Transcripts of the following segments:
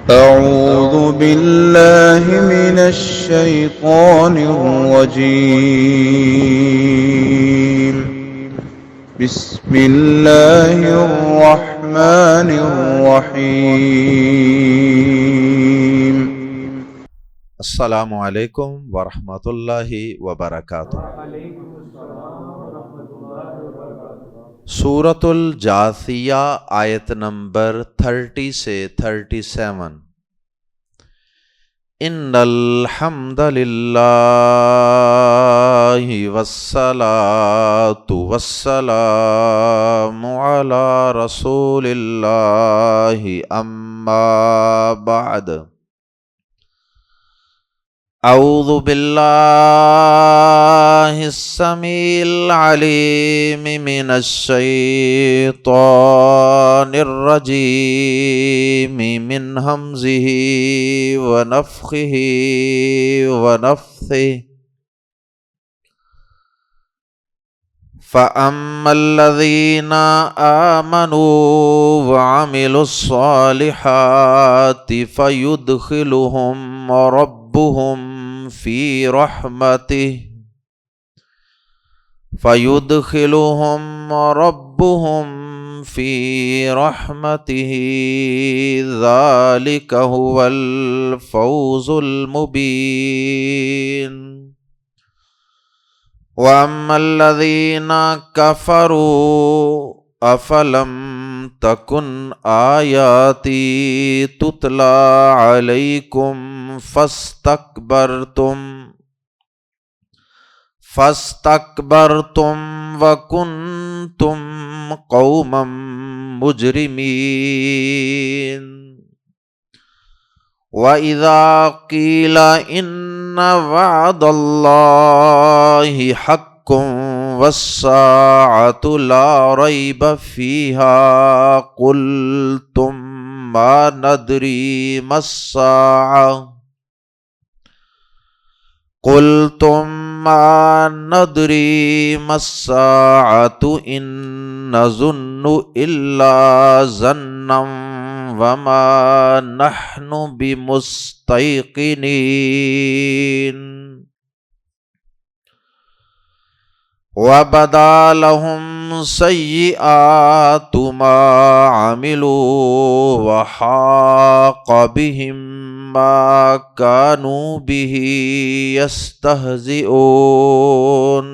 أعوذ بالله من الشيطان الرجيم. بسم الله الرحمن الرحيم. السلام علیکم ورحمۃ اللہ وبرکاتہ۔ سورۃ الجاثیہ آیت نمبر 30 سے 37۔ ان الحمد للہ والصلاۃ والسلام علی رسول اللہ اما بعد۔ اعوذ باللہ السمیع العلیم من الشیطان الرجیم من ہمزہ ونفخہ ونفثہ۔ فَأَمَّا الَّذِينَ آمَنُوا وَعَمِلُوا الصَّالِحَاتِ فَيُدْخِلُهُمْ رَبُّهُمْ فِي رَحْمَتِهِ ذَلِكَ هُوَ الْفَوْزُ الْمُبِينُ۔ وَأَمَّا الَّذِينَ كَفَرُوا أَفَلَمْ تَكُنْ آيَاتِي تُتْلَى عَلَيْكُمْ فَاسْتَكْبَرْتُمْ وَكُنْتُمْ قَوْمًا مُجْرِمِينَ۔ وَإِذَا قِيلَ إِنَّ وَعْدَ اللَّهِ حَقٌّ وَالسَّاعَةُ لَا رَيْبَ فِيهَا قُلْتُمْ مَا نَدْرِي مَا السَّاعَةُ إِن نَّظُنُّ إِلَّا ظَنًّا وَمَا نَحْنُ بِمُسْتَيْقِنِينَ۔ وَبَدَا لَهُمْ سَيِّئَاتُ مَا عَمِلُوا وَحَاقَ بِهِم مَّا كَانُوا بِهِ يَسْتَهْزِئُونَ۔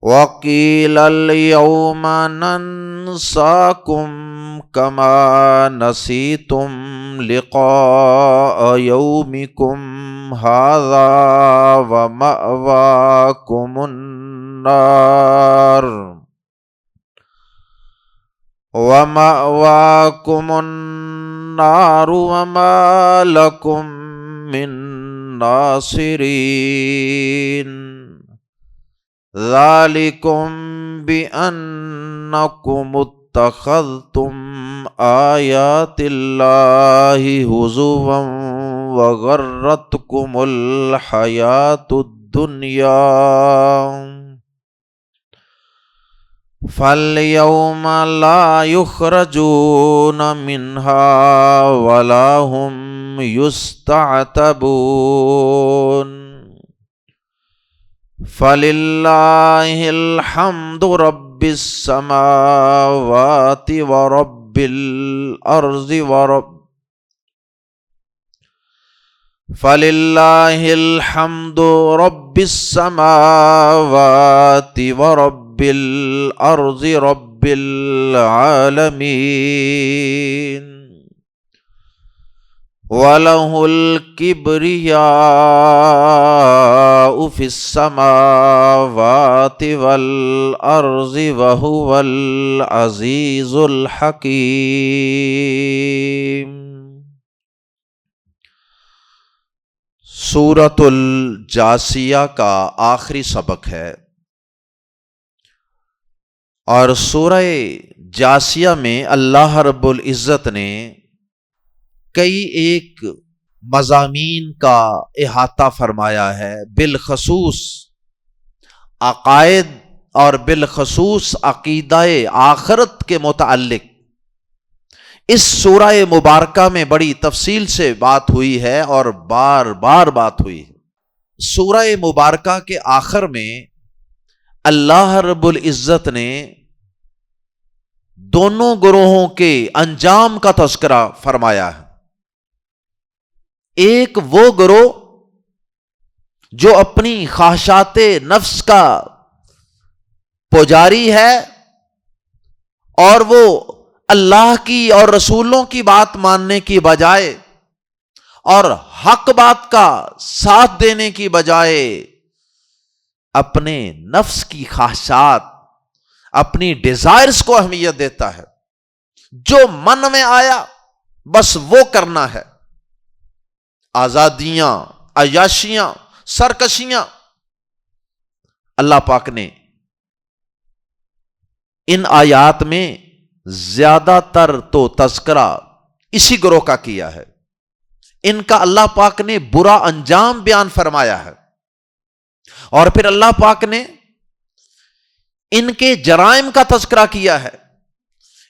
وَقِيلَ الْيَوْمَ نَنسَاكُمْ كَمَا نَسِيتُمْ لِقَاءَ يَوْمِكُمْ هَذَا وَمَأْوَاكُمُ النَّارُ وَمَا لَكُمْ مِن نَاصِرِينَ۔ ذَلِكُمْ بِأَنَّكُمُ اتَّخَذْتُمْ آيَاتِ اللَّهِ هُزُوًا وَغَرَّتْكُمُ الْحَيَاةُ الدُّنْيَا فَالْيَوْمَ لَا يُخْرَجُونَ مِنْهَا وَلَا هُمْ يُسْتَعْتَبُونَ۔ فَلِلَّهِ الْحَمْدُ رَبِّ السَّمَاوَاتِ وَرَبِّ الْأَرْضِ فَلِلَّهِ الْحَمْدُ رَبِّ السَّمَاوَاتِ وَرَبِّ الْأَرْضِ رَبِّ الْعَالَمِينَ۔ وَلَهُ الْكِبْرِيَاءُ فِي السَّمَاوَاتِ وَالْأَرْضِ وَهُوَ الْعَزِيزُ الْحَكِيمُ۔ سورۃ الجاثیہ کا آخری سبق ہے، اور سورہ جاثیہ میں اللہ رب العزت نے کئی ایک مضامین کا احاطہ فرمایا ہے، بالخصوص عقائد اور بالخصوص عقیدہ آخرت کے متعلق اس سورہ مبارکہ میں بڑی تفصیل سے بات ہوئی ہے اور بار بار بات ہوئی ہے۔ سورہ مبارکہ کے آخر میں اللہ رب العزت نے دونوں گروہوں کے انجام کا تذکرہ فرمایا ہے۔ ایک وہ گروہ جو اپنی خواہشات نفس کا پجاری ہے اور وہ اللہ کی اور رسولوں کی بات ماننے کی بجائے اور حق بات کا ساتھ دینے کی بجائے اپنے نفس کی خواہشات، اپنی ڈیزائرز کو اہمیت دیتا ہے۔ جو من میں آیا بس وہ کرنا ہے، آزادیاں، عیاشیاں، سرکشیاں۔ اللہ پاک نے ان آیات میں زیادہ تر تو تذکرہ اسی گروہ کا کیا ہے۔ ان کا اللہ پاک نے برا انجام بیان فرمایا ہے، اور پھر اللہ پاک نے ان کے جرائم کا تذکرہ کیا ہے،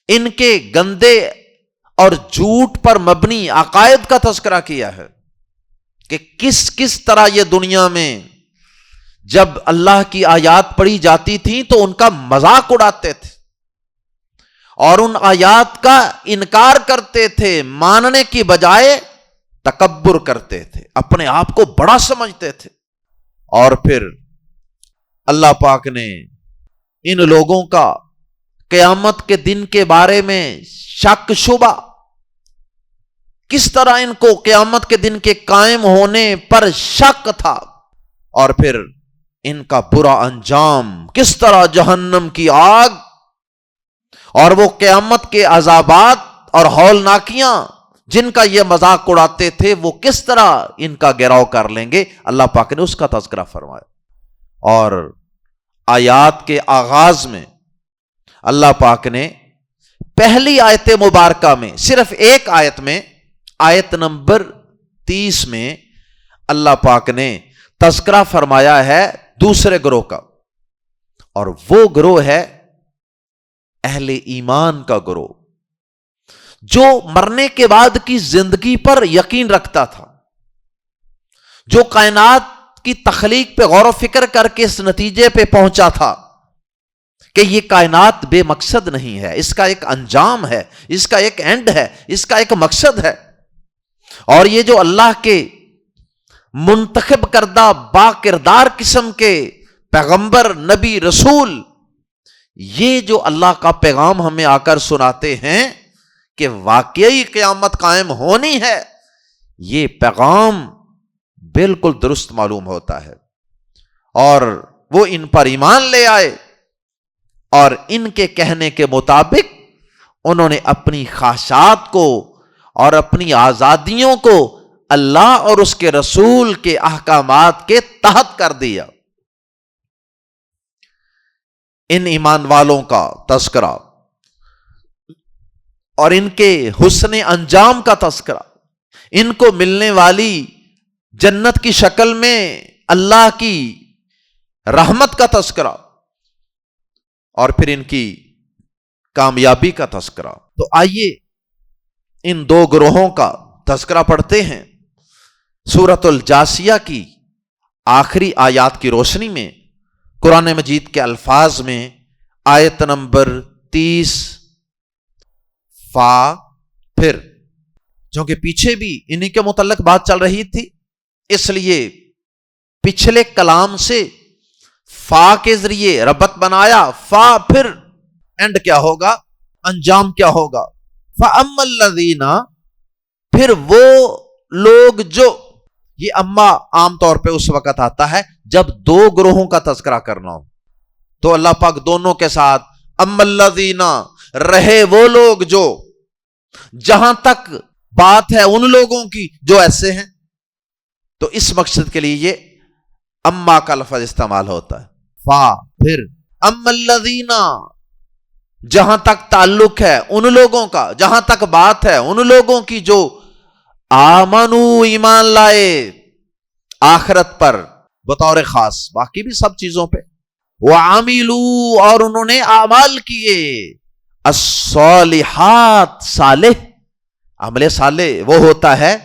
ان کے گندے اور جھوٹ پر مبنی عقائد کا تذکرہ کیا ہے کہ کس طرح یہ دنیا میں جب اللہ کی آیات پڑھی جاتی تھیں تو ان کا مذاق اڑاتے تھے اور ان آیات کا انکار کرتے تھے، ماننے کی بجائے تکبر کرتے تھے، اپنے آپ کو بڑا سمجھتے تھے۔ اور پھر اللہ پاک نے ان لوگوں کا قیامت کے دن کے بارے میں شک شبہ، کس طرح ان کو قیامت کے دن کے قائم ہونے پر شک تھا، اور پھر ان کا برا انجام کس طرح جہنم کی آگ اور وہ قیامت کے عذابات اور ہولناکیاں جن کا یہ مذاق اڑاتے تھے وہ کس طرح ان کا گھیراؤ کر لیں گے، اللہ پاک نے اس کا تذکرہ فرمایا۔ اور آیات کے آغاز میں اللہ پاک نے پہلی آیت مبارکہ میں صرف ایک آیت میں، آیت نمبر 30 میں اللہ پاک نے تذکرہ فرمایا ہے دوسرے گروہ کا، اور وہ گروہ ہے اہل ایمان کا گروہ، جو مرنے کے بعد کی زندگی پر یقین رکھتا تھا، جو کائنات کی تخلیق پہ غور و فکر کر کے اس نتیجے پہ پہنچا تھا کہ یہ کائنات بے مقصد نہیں ہے، اس کا ایک انجام ہے، اس کا ایک اینڈ ہے، اس کا ایک مقصد ہے، اور یہ جو اللہ کے منتخب کردہ با کردار قسم کے پیغمبر، نبی، رسول، یہ جو اللہ کا پیغام ہمیں آ کر سناتے ہیں کہ واقعی قیامت قائم ہونی ہے، یہ پیغام بالکل درست معلوم ہوتا ہے، اور وہ ان پر ایمان لے آئے اور ان کے کہنے کے مطابق انہوں نے اپنی خواہشات کو اور اپنی آزادیوں کو اللہ اور اس کے رسول کے احکامات کے تحت کر دیا۔ ان ایمان والوں کا تذکرہ اور ان کے حسن انجام کا تذکرہ، ان کو ملنے والی جنت کی شکل میں اللہ کی رحمت کا تذکرہ، اور پھر ان کی کامیابی کا تذکرہ۔ تو آئیے ان دو گروہوں کا تذکرہ پڑھتے ہیں سورۃ الجاسیہ کی آخری آیات کی روشنی میں، قرآن مجید کے الفاظ میں آیت نمبر 30 فا، پھر چونکہ پیچھے بھی انہی کے متعلق بات چل رہی تھی اس لیے پچھلے کلام سے فا کے ذریعے ربط بنایا، فا پھر اینڈ کیا ہوگا، انجام کیا ہوگا۔ فَأَمَّا الَّذِينَ، پھر وہ لوگ جو، یہ اما عام طور پہ اس وقت آتا ہے جب دو گروہوں کا تذکرہ کرنا ہو، تو اللہ پاک دونوں کے ساتھ اما الذین، رہے وہ لوگ جو، جہاں تک بات ہے ان لوگوں کی جو ایسے ہیں، تو اس مقصد کے لیے یہ اما کا لفظ استعمال ہوتا ہے۔ فا پھر اما الذین، جہاں تک تعلق ہے ان لوگوں کا، جہاں تک بات ہے ان لوگوں کی جو آمنو، ایمان لائے آخرت پر بطور خاص، باقی بھی سب چیزوں پہ، وعملو، اور انہوں نے اعمال کیے الصالحات، صالح، عمل صالح وہ ہوتا ہے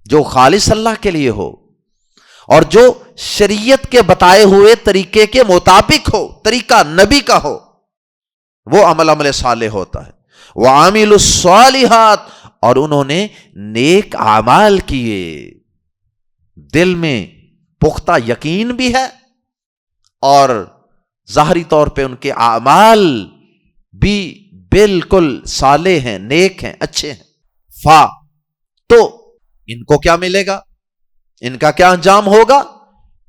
جو خالص اللہ کے لیے ہو اور جو شریعت کے بتائے ہوئے طریقے کے مطابق ہو، طریقہ نبی کا ہو، وہ عمل صالح ہوتا ہے۔ وعاملوا الصالحات، اور انہوں نے نیک اعمال کیے، دل میں پختہ یقین بھی ہے اور ظاہری طور پہ ان کے اعمال بھی بالکل صالح ہیں، نیک ہیں، اچھے ہیں۔ فا، تو ان کو کیا ملے گا، ان کا کیا انجام ہوگا؟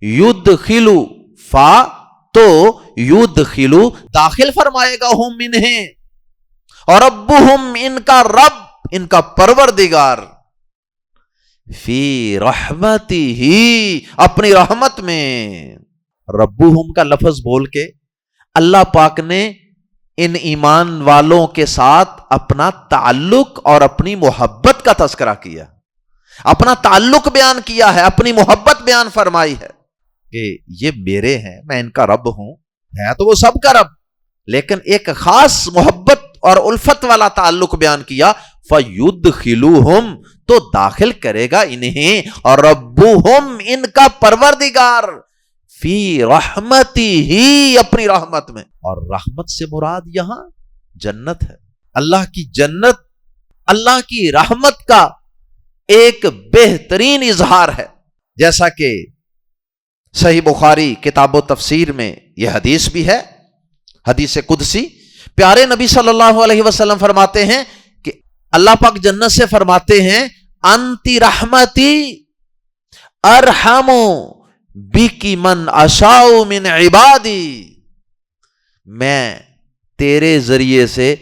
یدخلو، فا تو یدخلو، داخل فرمائے گا، ہم انہیں، اور ربہم، ان کا رب، ان کا پروردگار، فی رحمتہ، اپنی رحمت میں۔ ربہم کا لفظ بول کے اللہ پاک نے ان ایمان والوں کے ساتھ اپنا تعلق اور اپنی محبت کا تذکرہ کیا، اپنا تعلق بیان کیا ہے، اپنی محبت بیان فرمائی ہے کہ یہ میرے ہیں، میں ان کا رب ہوں، ہے تو وہ سب کا رب، لیکن ایک خاص محبت اور الفت والا تعلق بیان کیا۔ فَيُدْخِلُهُمْ، تو داخل کرے گا انہیں، اور ربہم، ان کا پروردگار، فی رحمتہ، اپنی رحمت میں۔ اور رحمت سے مراد یہاں جنت ہے، اللہ کی جنت، اللہ کی رحمت کا ایک بہترین اظہار ہے، جیسا کہ صحیح بخاری کتاب و تفسیر میں یہ حدیث بھی ہے، حدیث قدسی۔ پیارے نبی صلی اللہ علیہ وسلم فرماتے ہیں کہ اللہ پاک جنت سے فرماتے ہیں، انتی رحمتی ارحم بکی من اشاء من عبادی، میں تیرے ذریعے سے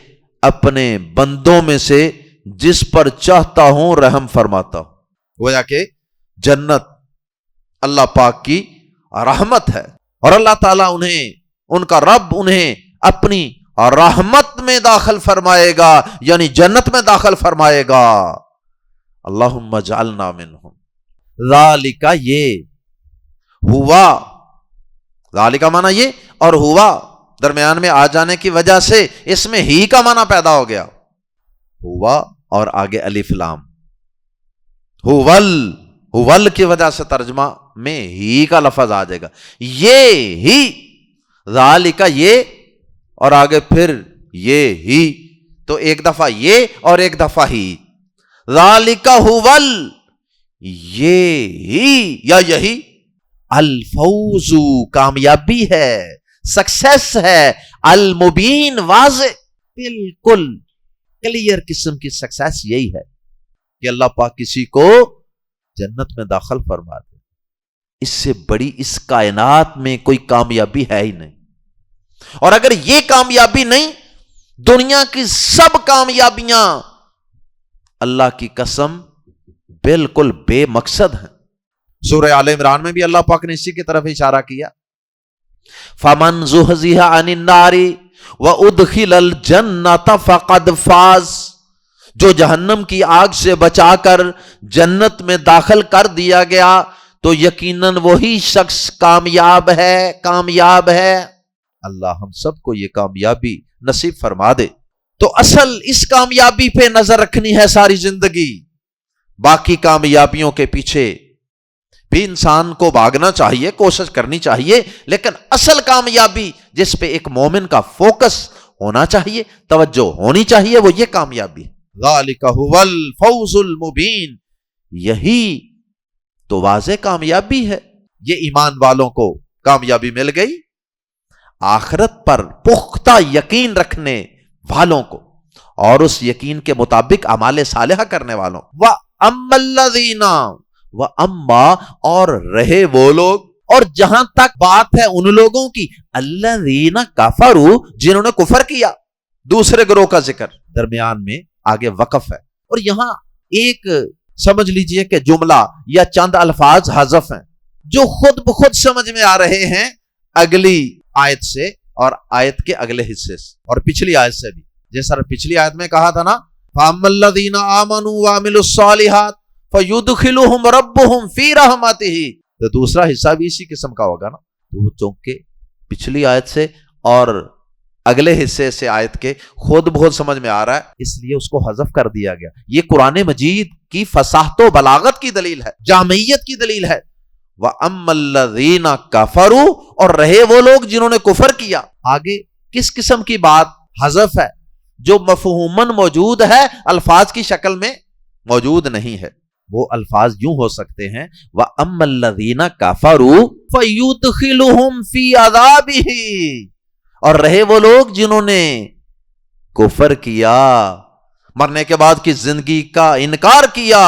اپنے بندوں میں سے جس پر چاہتا ہوں رحم فرماتا ہوں۔ گویا کہ جنت اللہ پاک کی رحمت ہے، اور اللہ تعالیٰ انہیں، ان کا رب انہیں اپنی رحمت میں داخل فرمائے گا، یعنی جنت میں داخل فرمائے گا۔ اللہم اجعلنا منہم۔ ذالک، یہ ہوا، ذالک معنی یہ، اور ہوا درمیان میں آ جانے کی وجہ سے اس میں ہی کا معنی پیدا ہو گیا، ہوا اور آگے الف لام، ہوول کی وجہ سے ترجمہ میں ہی کا لفظ آ جائے گا، یہ ہی، ذالک یہ، اور آگے پھر یہ ہی، تو ایک دفعہ یہ اور ایک دفعہ ہی، ذالک ہوول، یہ ہی یا یہی، الفوز، کامیابی ہے، سکسیس ہے، المبین، واضح، بالکل کلیئر قسم کی سکسیس یہی ہے کہ اللہ پاک کسی کو جنت میں داخل فرما دے۔ اس سے بڑی اس کائنات میں کوئی کامیابی ہے ہی نہیں، اور اگر یہ کامیابی نہیں، دنیا کی سب کامیابیاں اللہ کی قسم بالکل بے مقصد ہیں۔ سورہ آل عمران میں بھی اللہ پاک نے اسی کی طرف اشارہ کیا، فَمَنْ زُحْزِحَ عَنِ النَّارِ وَأُدْخِلَ الْجَنَّةَ فَقَدْ فَازَ، جو جہنم کی آگ سے بچا کر جنت میں داخل کر دیا گیا تو یقیناً وہی شخص کامیاب ہے، کامیاب ہے۔ اللہ ہم سب کو یہ کامیابی نصیب فرما دے۔ تو اصل اس کامیابی پہ نظر رکھنی ہے ساری زندگی، باقی کامیابیوں کے پیچھے بھی انسان کو بھاگنا چاہیے، کوشش کرنی چاہیے، لیکن اصل کامیابی جس پہ ایک مومن کا فوکس ہونا چاہیے، توجہ ہونی چاہیے، وہ یہ کامیابی۔ ذالک هو الفوز المبین، یہی تو واضح کامیابی ہے۔ یہ ایمان والوں کو کامیابی مل گئی، آخرت پر پختہ یقین رکھنے والوں کو اور اس یقین کے مطابق اعمال صالحہ کرنے والوں۔ وَأَمَّا الَّذِينَ، وَأَمَّا، اور رہے وہ لوگ، اور جہاں تک بات ہے ان لوگوں کی، الَّذِينَ كَفَرُوا، جنہوں نے کفر کیا، دوسرے گروہ کا ذکر درمیان میں آگے وقف ہے، اور یہاں ایک سمجھ لیجئے کہ جملہ یا چند الفاظ حذف ہیں جو خود بخود سمجھ میں آ رہے ہیں اگلی آیت سے اور آیت کے اگلے حصے سے اور پچھلی آیت سے بھی۔ جیسا پچھلی آیت میں کہا تھا نا، فَأَمَّا الَّذِينَ آمَنُوا وَعَمِلُوا الصَّالِحَاتِ فَيُدْخِلُهُمْ رَبُّهُمْ فِي رَحْمَتِهِ، تو دوسرا حصہ بھی اسی قسم کا ہوگا نا، تو چونکہ پچھلی آیت سے اور اگلے حصے سے آیت کے خود بہت سمجھ میں آ رہا ہے، اس لیے اس کو حذف کر دیا گیا۔ یہ قرآن مجید کی فصاحت و بلاغت کی دلیل ہے، جامعیت کی دلیل ہے۔ وَأَمَّا الَّذِينَ كَفَرُوا، اور رہے وہ لوگ جنہوں نے کفر کیا۔ آگے کس قسم کی بات حذف ہے؟ جو مفہوماً موجود ہے، الفاظ کی شکل میں موجود نہیں ہے۔ وہ الفاظ یوں ہو سکتے ہیں وَأَمَّا الَّذِينَ كَفَرُوا فَيُدْخِلُهُمْ فِي عَذَابِهِ، اور رہے وہ لوگ جنہوں نے کفر کیا، مرنے کے بعد کی زندگی کا انکار کیا،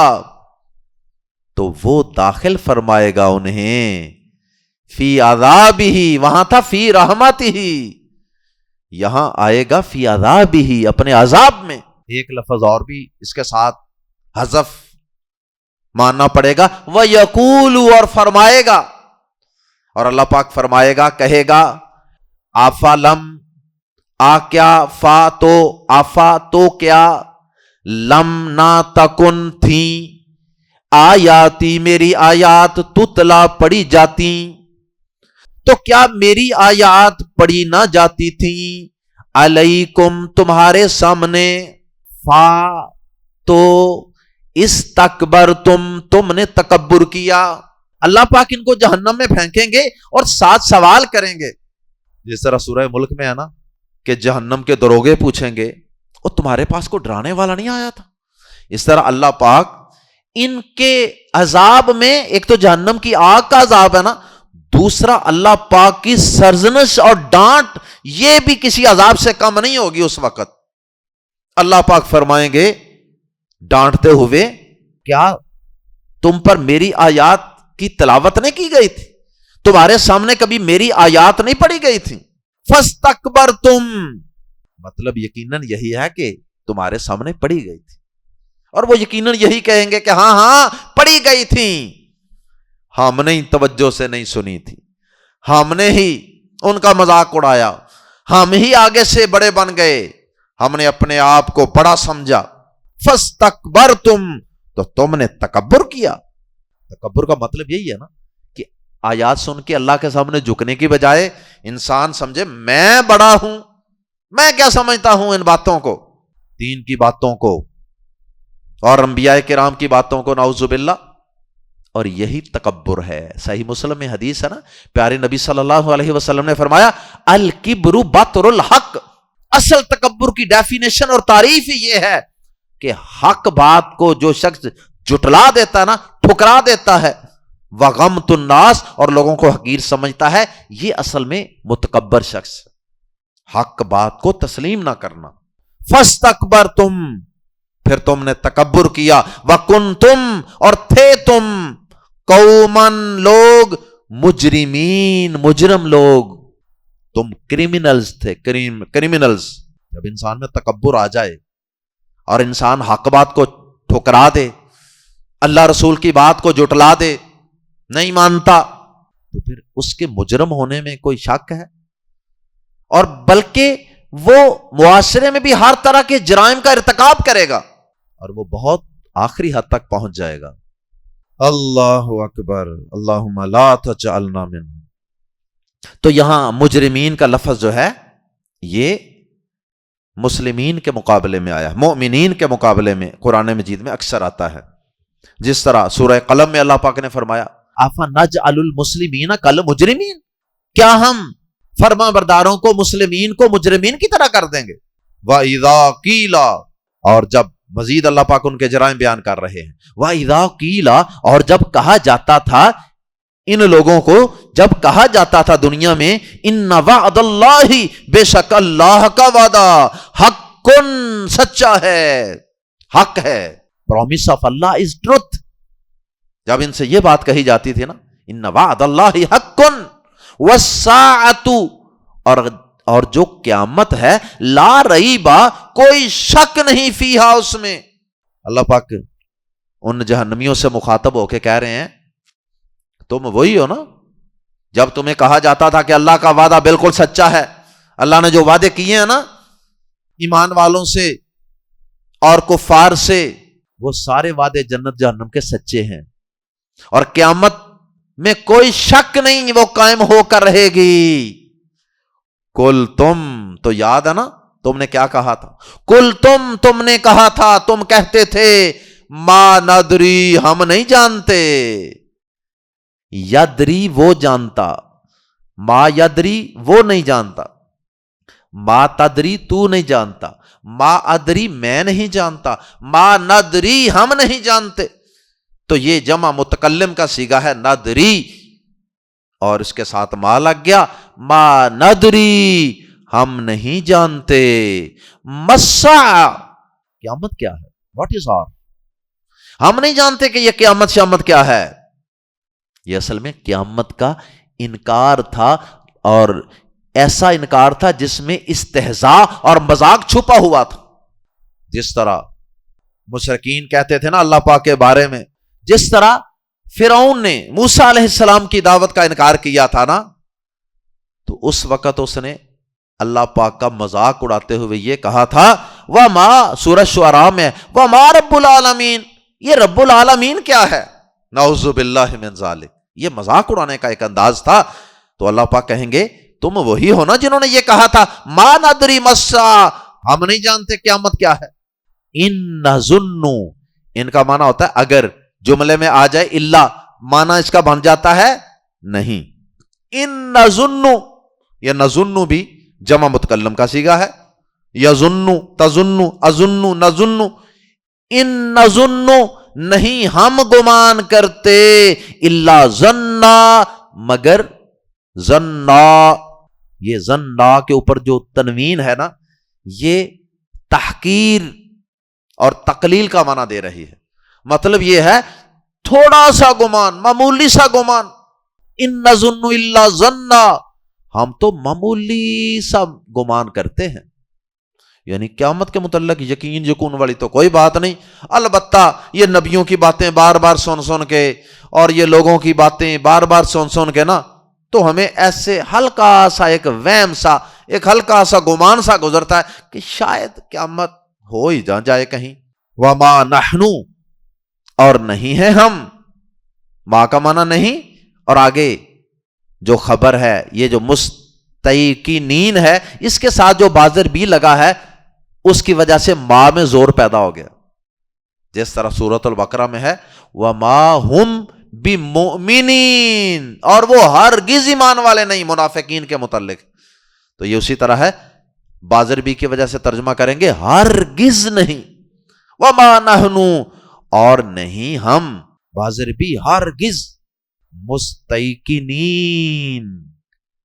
تو وہ داخل فرمائے گا انہیں فی عذابہ، وہاں تھا فی رحمتہ، یہاں آئے گا فی عذابہ، اپنے عذاب میں۔ ایک لفظ اور بھی اس کے ساتھ حذف ماننا پڑے گا، وَيَقُولُ، اور فرمائے گا، اور اللہ پاک فرمائے گا، کہے گا آفالم، آ کیا، فا تو، آفا تو کیا، لم نہ تکن تھی، آیاتی میری آیات تتلا پڑھی جاتی، تو کیا میری آیات پڑھی نہ جاتی تھی، علیکم تمہارے سامنے، فا تو استکبر تم نے تکبر کیا۔ اللہ پاک ان کو جہنم میں پھینکیں گے اور ساتھ سوال کریں گے، جس طرح سورہ ملک میں ہے نا کہ جہنم کے دروغے پوچھیں گے اور تمہارے پاس کو ڈرانے والا نہیں آیا تھا، اس طرح اللہ پاک ان کے عذاب میں، ایک تو جہنم کی آگ کا عذاب ہے نا، دوسرا اللہ پاک کی سرزنش اور ڈانٹ، یہ بھی کسی عذاب سے کم نہیں ہوگی اس وقت۔ اللہ پاک فرمائیں گے ڈانٹتے ہوئے، کیا تم پر میری آیات کی تلاوت نہیں کی گئی تھی؟ تمہارے سامنے کبھی میری آیات نہیں پڑھی گئی تھی؟ فاستکبرتم، مطلب یقیناً یہی ہے کہ تمہارے سامنے پڑھی گئی تھی، اور وہ یقیناً یہی کہیں گے کہ ہاں ہاں پڑھی گئی تھی، ہم نے توجہ سے نہیں سنی تھی، ہم نے ہی ان کا مذاق اڑایا، ہم ہی آگے سے بڑے بن گئے، ہم نے اپنے آپ کو بڑا سمجھا۔ فاستکبرتم، تو تم نے تکبر کیا۔ تکبر کا مطلب یہی ہے نا کہ آیات سن کے اللہ کے سامنے جھکنے کی بجائے انسان سمجھے میں بڑا ہوں، میں کیا سمجھتا ہوں ان باتوں کو، دین کی باتوں کو اور انبیاء کرام کی باتوں کو، نعوذ باللہ۔ اور یہی تکبر ہے۔ صحیح مسلم میں حدیث ہے نا، پیارے نبی صلی اللہ علیہ وسلم نے فرمایا الکبر بطر الحق، اصل تکبر کی ڈیفینیشن اور تعریف ہی یہ ہے کہ حق بات کو جو شخص جٹلا دیتا ہے نا، ٹھکرا دیتا ہے، وغمت الناس، اور لوگوں کو حقیر سمجھتا ہے، یہ اصل میں متکبر شخص ہے، حق بات کو تسلیم نہ کرنا۔ فاستکبرتم، پھر تم نے تکبر کیا، وکنتم، اور تھے تم، قومن لوگ، مجرمین، مجرم لوگ، تم کریمنلز تھے، کریمنلز۔ جب انسان میں تکبر آ جائے اور انسان حق بات کو ٹھکرا دے، اللہ رسول کی بات کو جٹلا دے، نہیں مانتا، تو پھر اس کے مجرم ہونے میں کوئی شک ہے؟ اور بلکہ وہ معاشرے میں بھی ہر طرح کے جرائم کا ارتکاب کرے گا، اور وہ بہت آخری حد تک پہنچ جائے گا۔ اللہ اکبر، اللہم لا تجعلنا منہم۔ تو یہاں مجرمین کا لفظ جو ہے یہ مسلمین کے مقابلے میں آیا، مومنین کے مقابلے میں قرآن مجید میں اکثر آتا ہے، جس طرح سورہ قلم میں اللہ پاک نے فرمایا افنجعل المسلمین کالمجرمین، کیا ہم فرما برداروں کو، مسلمین کو مجرمین کی طرح کر دیں گے؟ وَإِذَا قِيلَ، اور جب مزید اللہ پاک ان کے جرائم بیان کر رہے ہیں، وَإِذَا قِيلَ، اور جب کہا جاتا تھا ان لوگوں کو، جب کہا جاتا تھا دنیا میں، ان وعد اللہ، بے شک اللہ کا وعدہ، حق سچا ہے، حق ہے، promise of Allah is truth, جب ان سے یہ بات کہی جاتی تھی نا، ان وعد اللہ حق والساعۃ، اور جو قیامت ہے، لا ریبا، کوئی شک نہیں فیہا، اس میں۔ اللہ پاک ان جہنمیوں سے مخاطب ہو کے کہہ رہے ہیں تم وہی ہو نا جب تمہیں کہا جاتا تھا کہ اللہ کا وعدہ بالکل سچا ہے، اللہ نے جو وعدے کیے ہیں نا ایمان والوں سے اور کفار سے، وہ سارے وعدے جنت جہنم کے سچے ہیں، اور قیامت میں کوئی شک نہیں وہ قائم ہو کر رہے گی۔ کل تم، تو یاد ہے نا تم نے کیا کہا تھا؟ کل تم نے کہا تھا، تم کہتے تھے ما ندری، ہم نہیں جانتے. یدری وہ جانتا، ما یدری وہ نہیں جانتا، ما تدری تو نہیں جانتا، ما ادری میں نہیں جانتا، ما ندری ہم نہیں جانتے. تو یہ جمع متکلم کا صیغہ ہے ندری، اور اس کے ساتھ ما لگ گیا، ما ندری ہم نہیں جانتے. مسا، قیامت کیا ہے؟ What is are? ہم نہیں جانتے کہ یہ قیامت شامت کیا ہے. یہ اصل میں قیامت کا انکار تھا، اور ایسا انکار تھا جس میں استہزاء اور مذاق چھپا ہوا تھا. جس طرح مشرکین کہتے تھے نا اللہ پاک کے بارے میں، جس طرح فرعون نے موسیٰ علیہ السلام کی دعوت کا انکار کیا تھا نا، تو اس وقت اس نے اللہ پاک کا مذاق اڑاتے ہوئے یہ کہا تھا، وَمَا، سورہ شعراء میں، وَمَا رَبُّ العالمین، یہ رب العالمین کیا ہے؟ نعوذ باللہ من ذالک. یہ مذاق اڑانے کا ایک انداز تھا. تو اللہ پاک کہیں گے تم وہی ہو نا جنہوں نے یہ کہا تھا ما ندری مسا، ہم نہیں جانتے قیامت کیا ہے. ان نظن، ان کا معنی ہوتا ہے اگر جملے میں آ جائے الا، معنی اس کا بن جاتا ہے نہیں. ان نظن، یہ نظن بھی جمع متکلم کا صیغہ ہے. یظن، تظن، اظن، نظن. ان نظن، نہیں ہم گمان کرتے، الا ظنا، مگر ظنا. یہ ظنا کے اوپر جو تنوین ہے نا، یہ تحقیر اور تقلیل کا معنی دے رہی ہے. مطلب یہ ہے تھوڑا سا گمان، معمولی سا گمان. ان نظن الا ظنا، ہم تو معمولی سا گمان کرتے ہیں. یعنی قیامت کے متعلق یقین یقین والی تو کوئی بات نہیں. البتہ یہ نبیوں کی باتیں بار بار سن کے اور یہ لوگوں کی باتیں بار بار سن کے نا، تو ہمیں ایسے ہلکا سا ایک وہم سا، ایک ہلکا سا گمان سا گزرتا ہے کہ شاید قیامت ہو ہی نہ جائے کہیں. وما نحنو، اور نہیں ہے ہم، ماں کا معنی نہیں، اور آگے جو خبر ہے یہ جو مستیقنین ہے، اس کے ساتھ جو بازر بھی لگا ہے اس کی وجہ سے ماں میں زور پیدا ہو گیا. جس طرح سورۃ البقرہ میں ہے وما ہم بمؤمنین، اور وہ ہرگز ایمان والے نہیں منافقین کے متعلق. تو یہ اسی طرح ہے، بازر بھی کی وجہ سے ترجمہ کریں گے ہرگز نہیں. وما نحنو، اور نہیں ہم، بازر بھی ہرگز، مستیقنین،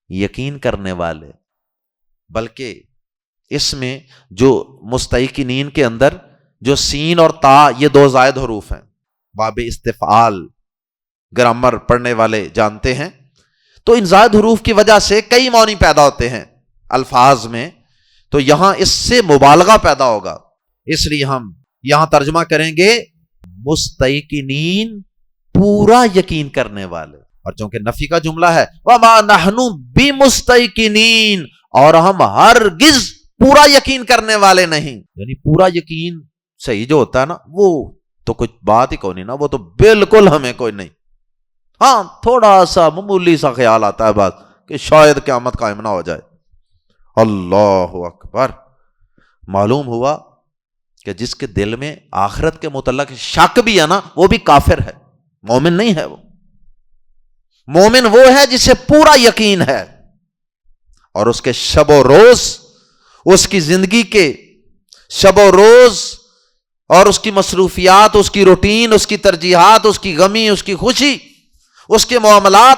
یقین کرنے والے. بلکہ اس میں جو مستیقنین کے اندر جو سین اور تا، یہ دو زائد حروف ہیں. باب استفعال گرامر پڑھنے والے جانتے ہیں. تو ان زائد حروف کی وجہ سے کئی معنی پیدا ہوتے ہیں الفاظ میں. تو یہاں اس سے مبالغہ پیدا ہوگا، اس لیے ہم یہاں ترجمہ کریں گے مستیقنین، پورا یقین کرنے والے. اور چونکہ نفی کا جملہ ہے وما نحنو بمستیقنین، اور ہم ہرگز پورا یقین کرنے والے نہیں. یعنی پورا یقین صحیح جو ہوتا ہے نا، وہ تو کچھ بات ہی کوئی نہیں نا، وہ تو بالکل ہمیں کوئی نہیں. ہاں تھوڑا سا معمولی سا خیال آتا ہے بات کہ شاید قیامت قائم نہ ہو جائے. اللہ اکبر. معلوم ہوا کہ جس کے دل میں آخرت کے متعلق شک بھی ہے نا، وہ بھی کافر ہے، مومن نہیں ہے. وہ مومن وہ ہے جسے پورا یقین ہے، اور اس کے شب و روز، اس کی زندگی کے شب و روز اور اس کی مصروفیات، اس کی روٹین، اس کی ترجیحات، اس کی غمی، اس کی خوشی، اس کے معاملات،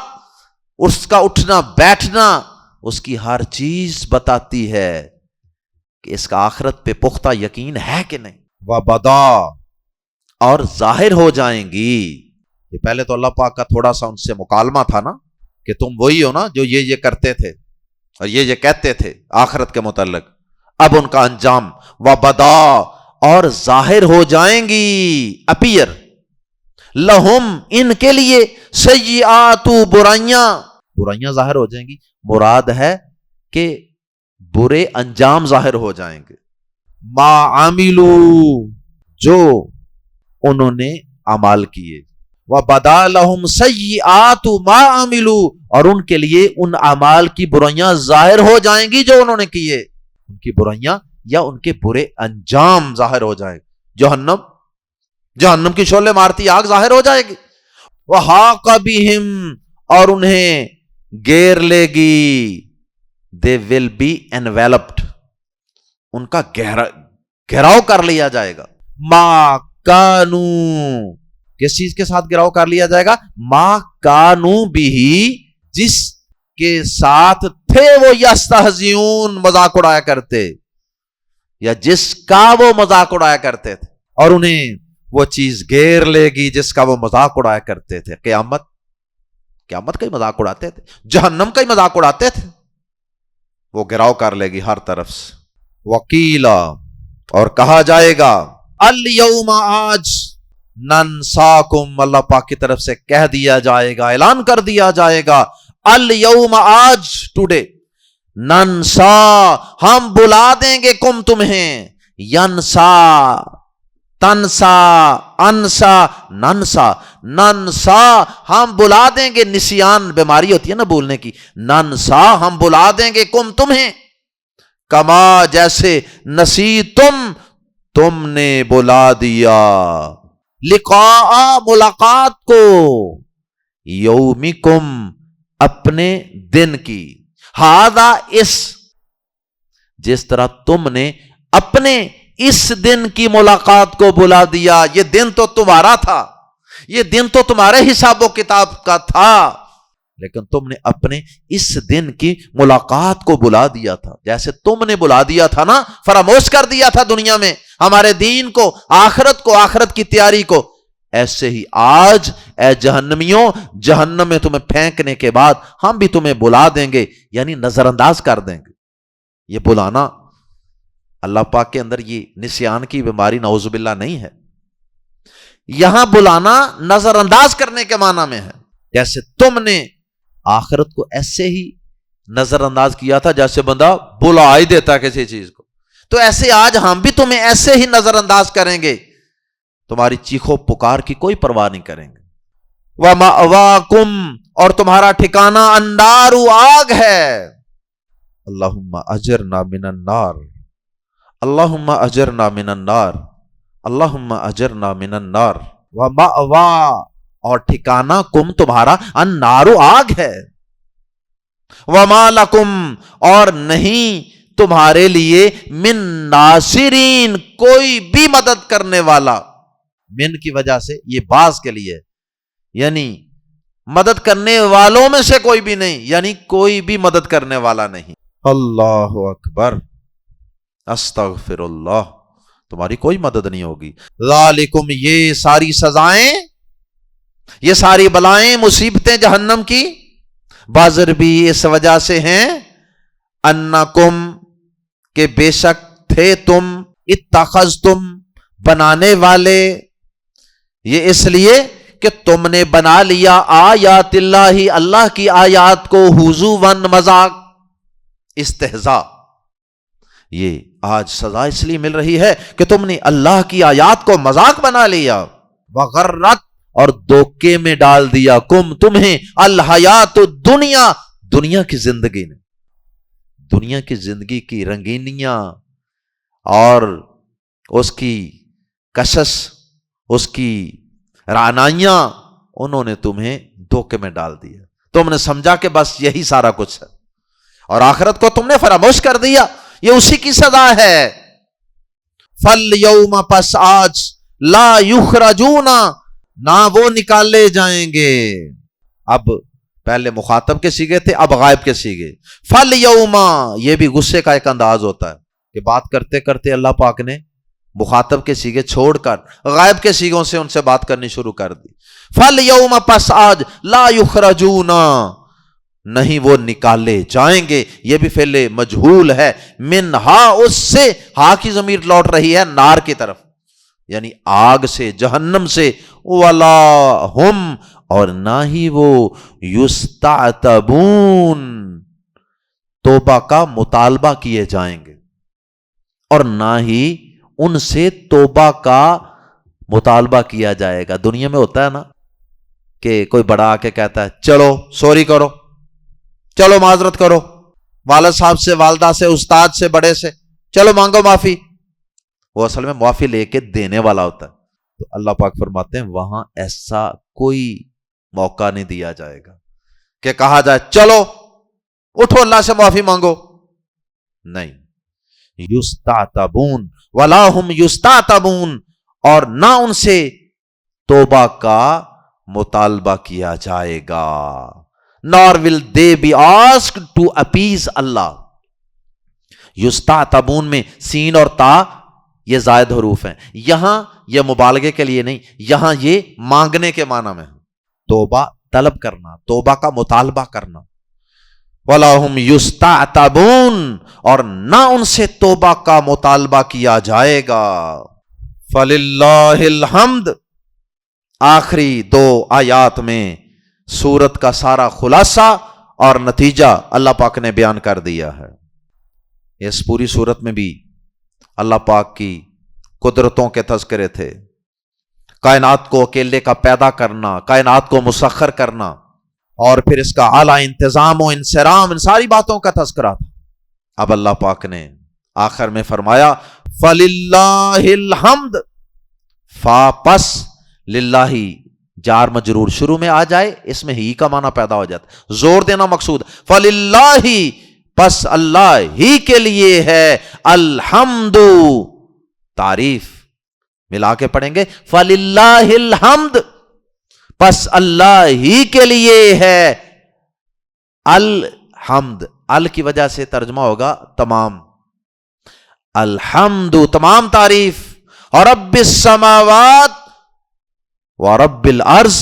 اس کا اٹھنا بیٹھنا، اس کی ہر چیز بتاتی ہے کہ اس کا آخرت پہ پختہ یقین ہے کہ نہیں. وبدا، اور ظاہر ہو جائیں گی. یہ پہلے تو اللہ پاک کا تھوڑا سا ان سے مکالمہ تھا نا، کہ تم وہی ہو نا جو یہ کرتے تھے اور یہ کہتے تھے آخرت کے متعلق. اب ان کا انجام وبدا، اور ظاہر ہو جائیں گی، اپیئر، لہم، ان کے لیے، سیئات، برائیاں ظاہر ہو جائیں گی. مراد ہے کہ برے انجام ظاہر ہو جائیں گے. ما عملو، جو انہوں نے اعمال کیے. وَبَدَا لَهُمْ سَيِّئَاتُ مَا عَمِلُوا، اور ان کے لیے ان اعمال کی برائیاں ظاہر ہو جائیں گی جو انہوں نے کیے، ان کی برائیاں یا ان کے برے انجام ظاہر ہو جائیں. جہنم کی شعلے مارتی آگ ظاہر ہو جائے گی. وَحَاقَ بِهِمْ، اور انہیں گھیر لے گی. They will be enveloped، ان کا گھیراؤ کر لیا جائے گا. ما کانو، کس چیز کے ساتھ گھیراؤ کر لیا جائے گا؟ ما کانو بھی، جس کے ساتھ تھے وہ یستہزئون، مذاق اڑایا کرتے، یا جس کا وہ مذاق اڑایا کرتے تھے، اور انہیں وہ چیز گھیر لے گی جس کا وہ مذاق اڑایا کرتے تھے. قیامت کا ہی مذاق اڑاتے تھے، جہنم کا ہی مذاق اڑاتے تھے، وہ گھیراؤ کر لے گی ہر طرف سے. وکیلا، اور کہا جائے گا الیوم، آج، ننساکم، اللہ پاک کی طرف سے کہہ دیا جائے گا، اعلان کر دیا جائے گا، الیوم، آج، ٹوڈے، ننسا، ہم بلا دیں گے کم تمہیں، ینسا، تنسا، انسا، ننسا، ننسا، ہم بلا دیں گے. نسیان بیماری ہوتی ہے نا بولنے کی. ننسا، ہم بلا دیں گے کم تمہیں، کما، جیسے، نسی، تم نے بلا دیا، لقاء، ملاقات کو، یومکم، اپنے دن کی، ہذا، اس، جس طرح تم نے اپنے اس دن کی ملاقات کو بلا دیا. یہ دن تو تمہارا تھا، یہ دن تو تمہارے حساب و کتاب کا تھا، لیکن تم نے اپنے اس دن کی ملاقات کو بلا دیا تھا. جیسے تم نے بلا دیا تھا نا، فراموش کر دیا تھا دنیا میں ہمارے دین کو، آخرت کی تیاری کو، ایسے ہی آج اے جہنمیوں، جہنم میں تمہیں پھینکنے کے بعد ہم بھی تمہیں بلا دیں گے، یعنی نظر انداز کر دیں گے. یہ بلانا اللہ پاک کے اندر یہ نسیان کی بیماری نعوذ باللہ نہیں ہے. یہاں بلانا نظر انداز کرنے کے معنی میں ہے. جیسے تم نے آخرت کو ایسے ہی نظر انداز کیا تھا جیسے بندہ بلا ہی دیتا کسی چیز کو، تو ایسے آج ہم بھی تمہیں ایسے ہی نظر انداز کریں گے، تمہاری چیخو پکار کی کوئی پرواہ نہیں کریں گے. وَمَأْوَاكُمْ، اور تمہارا ٹھکانہ النار، آگ ہے. اللہم اجرنا من النار، اللہم اجرنا من النار، اللہم اجرنا من النار. وَمَأْوَا، اور ٹھکانہ کم، تمہارا، النار، آگ ہے. وَمَا لَكُمْ، اور نہیں تمہارے لیے، من ناصرین، کوئی بھی مدد کرنے والا. من کی وجہ سے یہ بعض کے لیے، یعنی مدد کرنے والوں میں سے کوئی بھی نہیں، یعنی کوئی بھی مدد کرنے والا نہیں. اللہ اکبر، استغفر اللہ، تمہاری کوئی مدد نہیں ہوگی. ذالکم، یہ ساری سزائیں، یہ ساری بلائیں، مصیبتیں جہنم کی، بازر بھی اس وجہ سے ہیں، انکم، کہ بے شک تھے تم، اتخذتم، بنانے والے، یہ اس لیے کہ تم نے بنا لیا آیات اللہ، اللہ کی آیات کو، ہزوا، مذاق، استہزاء. یہ آج سزا اس لیے مل رہی ہے کہ تم نے اللہ کی آیات کو مذاق بنا لیا. وغرت، اور دھوکے میں ڈال دیا، تمہیں، الحیات الدنیا، دنیا کی زندگی نے، دنیا کی زندگی کی رنگینیاں اور اس کی کشش، اس کی رعنائیاں، انہوں نے تمہیں دھوکے میں ڈال دیا. تم نے سمجھا کہ بس یہی سارا کچھ ہے، اور آخرت کو تم نے فراموش کر دیا. یہ اسی کی سزا ہے. فَالْيَوْمَ، پس آج، لا يُخْرَجُونَ، نہ وہ نکالے جائیں گے. اب پہلے مخاطب کے سیغے تھے، اب غائب کے سیغے. فَالْيَوْمَ، یہ بھی غصے کا ایک انداز ہوتا ہے کہ بات کرتے کرتے اللہ پاک نے مخاطب کے سیغے چھوڑ کر غائب کے سیغوں سے ان سے بات کرنی شروع کر دی. فَالْيَوْمَ، پس آج، لا يُخْرَجُونَ، نہیں وہ نکالے جائیں گے. یہ بھی فعل مجہول ہے. منہا، اس سے، ہا کی ضمیر لوٹ رہی ہے نار کی طرف، یعنی آگ سے، جہنم سے. ولا ہم، اور نہ ہی وہ، یستعتبون، توبہ کا مطالبہ کیے جائیں گے، اور نہ ہی ان سے توبہ کا مطالبہ کیا جائے گا. دنیا میں ہوتا ہے نا کہ کوئی بڑا آ کے کہتا ہے چلو سوری کرو، چلو معذرت کرو، والد صاحب سے، والدہ سے، استاد سے، بڑے سے، چلو مانگو معافی، وہ اصل میں معافی لے کے دینے والا ہوتا ہے. تو اللہ پاک فرماتے ہیں وہاں ایسا کوئی موقع نہیں دیا جائے گا کہ کہا جائے چلو اٹھو اللہ سے معافی مانگو. نہیں، یستعتبون ولا هم یستعتبون، اور نہ ان سے توبہ کا مطالبہ کیا جائے گا. nor will they be asked to appease اللہ. یستعتبون میں سین اور تا یہ زائد حروف ہیں، یہاں یہ مبالغے کے لیے نہیں، یہاں یہ مانگنے کے معنی میں، توبہ طلب کرنا، توبہ کا مطالبہ کرنا. وَلَا هُمْ يُسْتَعْتَبُونَ، اور نہ ان سے توبہ کا مطالبہ کیا جائے گا. فَلِلَّهِ الْحَمْدُ، آخری 2 آیات میں سورت کا سارا خلاصہ اور نتیجہ اللہ پاک نے بیان کر دیا ہے. اس پوری سورت میں بھی اللہ پاک کی قدرتوں کے تذکرے تھے، کائنات کو اکیلے کا پیدا کرنا، کائنات کو مسخر کرنا، اور پھر اس کا اعلیٰ انتظام و انصرام، ان ساری باتوں کا تذکرہ تھا. اب اللہ پاک نے آخر میں فرمایا فَلِلَّهِ الْحَمْدُ، فا پس للہ جار مجرور شروع میں آ جائے اس میں ہی کا معنی پیدا ہو جاتا، زور دینا مقصود. فَلِلَّهِ، پس اللہ ہی کے لیے ہے، الحمد تعریف، ملا کے پڑھیں گے فَلِلَّهِ الْحَمْدُ، پس اللہ ہی کے لیے ہے الحمد. ال کی وجہ سے ترجمہ ہوگا تمام، الحمد تمام تعریف. اور رب السماوات و رب الارض،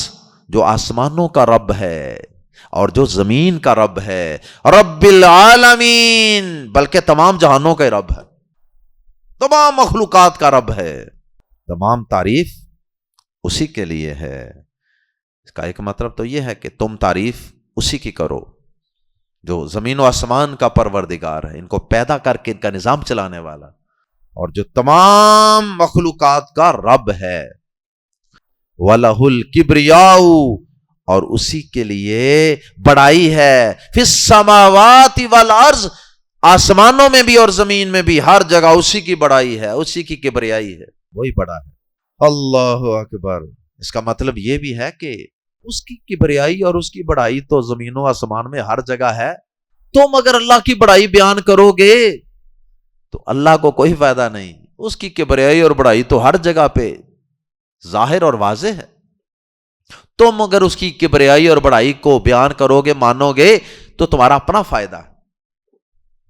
جو آسمانوں کا رب ہے اور جو زمین کا رب ہے، رب العالمین، بلکہ تمام جہانوں کا رب ہے، تمام مخلوقات کا رب ہے. تمام تعریف اسی کے لیے ہے. اس کا ایک مطلب تو یہ ہے کہ تم تعریف اسی کی کرو جو زمین و آسمان کا پروردگار ہے، ان کو پیدا کر کے ان کا نظام چلانے والا، اور جو تمام مخلوقات کا رب ہے. وَلَهُ الْكِبْرِيَاءُ، اور اسی کے لیے بڑائی ہے، فِي السَّمَاوَاتِ وَالْأَرْضِ، آسمانوں میں بھی اور زمین میں بھی، ہر جگہ اسی کی بڑائی ہے، اسی کی کبریائی ہے، وہی بڑا ہے. اللہ اکبر. اس کا مطلب یہ بھی ہے کہ اس کی کبریائی اور اس کی بڑائی تو زمین و آسمان میں ہر جگہ ہے. تم اگر اللہ کی بڑائی بیان کرو گے تو اللہ کو کوئی فائدہ نہیں، اس کی کبریائی اور بڑائی تو ہر جگہ پہ ظاہر اور واضح ہے. تم اگر اس کی کبریائی اور بڑائی کو بیان کرو گے، مانو گے، تو تمہارا اپنا فائدہ ہے،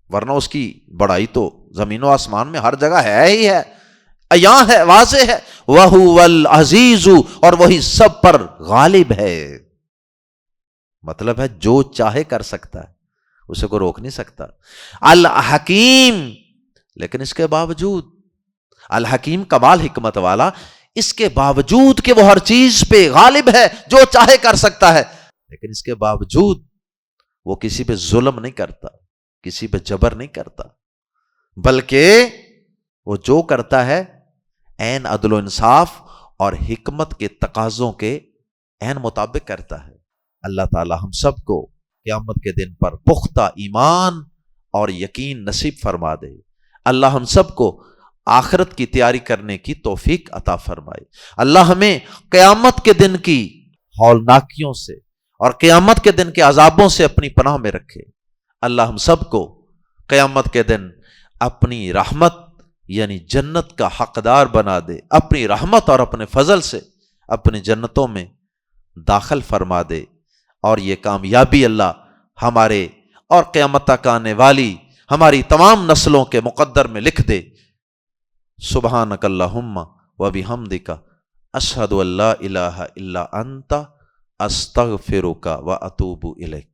ورنہ اس کی بڑائی تو زمین و آسمان میں ہر جگہ ہے ہی ہے، عیاں ہے، واضح ہے. وَهُوَ الْعَزِيزُ، اور وہی سب پر غالب ہے. مطلب ہے جو چاہے کر سکتا ہے، اسے کو روک نہیں سکتا. الحکیم، لیکن اس کے باوجود، الحکیم کمال حکمت والا، اس کے باوجود کہ وہ ہر چیز پہ غالب ہے، جو چاہے کر سکتا ہے، لیکن اس کے باوجود وہ کسی پہ ظلم نہیں کرتا، کسی پہ جبر نہیں کرتا، بلکہ وہ جو کرتا ہے عین عدل و انصاف اور حکمت کے تقاضوں کے عین مطابق کرتا ہے. اللہ تعالی ہم سب کو قیامت کے دن پر پختہ ایمان اور یقین نصیب فرما دے. اللہ ہم سب کو آخرت کی تیاری کرنے کی توفیق عطا فرمائے. اللہ ہمیں قیامت کے دن کی ہولناکیوں سے اور قیامت کے دن کے عذابوں سے اپنی پناہ میں رکھے. اللہ ہم سب کو قیامت کے دن اپنی رحمت یعنی جنت کا حقدار بنا دے، اپنی رحمت اور اپنے فضل سے اپنی جنتوں میں داخل فرما دے، اور یہ کامیابی اللہ ہمارے اور قیامت تک آنے والی ہماری تمام نسلوں کے مقدر میں لکھ دے. سبحانک اللہم و بحمدک، اشہد ان لا الہ الا انت، استغفرک و اتوب الیک.